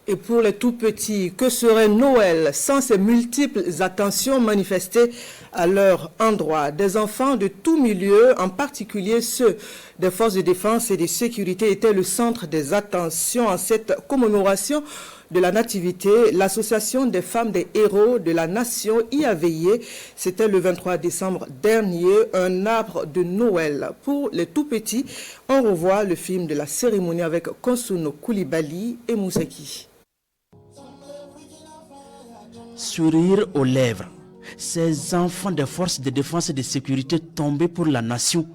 Et pour les tout-petits, que serait Noël sans ces multiples attentions manifestées à leur endroit? Des enfants de tout milieu, en particulier ceux des forces de défense et de sécurité, étaient le centre des attentions en cette commémoration de la Nativité. L'association des femmes des héros de la nation y a veillé. C'était le 23 décembre dernier, un arbre de Noël. Pour les tout-petits, on revoit le film de la cérémonie avec Konsuno Koulibaly et Moussaki. Sourire aux lèvres, ces enfants des forces de défense et de sécurité tombés pour la nation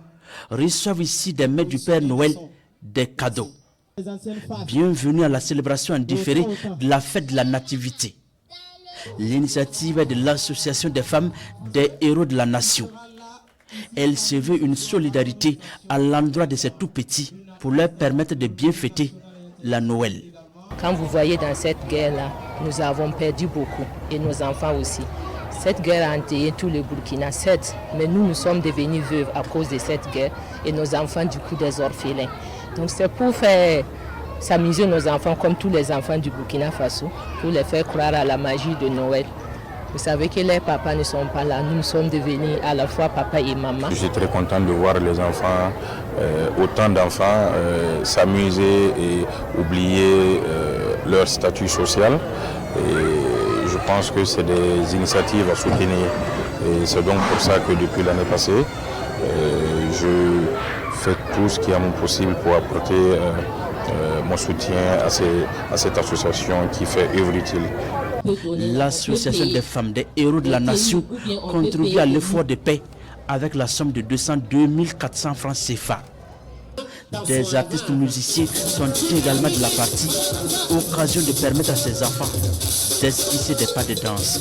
reçoivent ici des mains du Père Noël des cadeaux. Bienvenue à la célébration en différé de la fête de la Nativité. L'initiative est de l'association des femmes des héros de la nation. Elle se veut une solidarité à l'endroit de ces tout-petits pour leur permettre de bien fêter la Noël. Quand vous voyez dans cette guerre-là, nous avons perdu beaucoup, et nos enfants aussi. Cette guerre a endeuillé tout le Burkina, certes, mais nous sommes devenus veuves à cause de cette guerre, et nos enfants, du coup, des orphelins. Donc c'est pour faire s'amuser nos enfants comme tous les enfants du Burkina Faso, pour les faire croire à la magie de Noël. Vous savez que les papas ne sont pas là, nous sommes devenus à la fois papa et maman. Je suis très content de voir les enfants, autant d'enfants s'amuser et oublier leur statut social. Et je pense que c'est des initiatives à soutenir. Et c'est donc pour ça que depuis l'année passée, je fais tout ce qui est à mon possible pour apporter mon soutien à cette association qui fait œuvre utile. L'association des femmes des héros de la nation contribue à l'effort de paix avec la somme de 202 400 francs CFA. Des artistes musiciens sont également de la partie, occasion de permettre à ces enfants d'esquisser des pas de danse.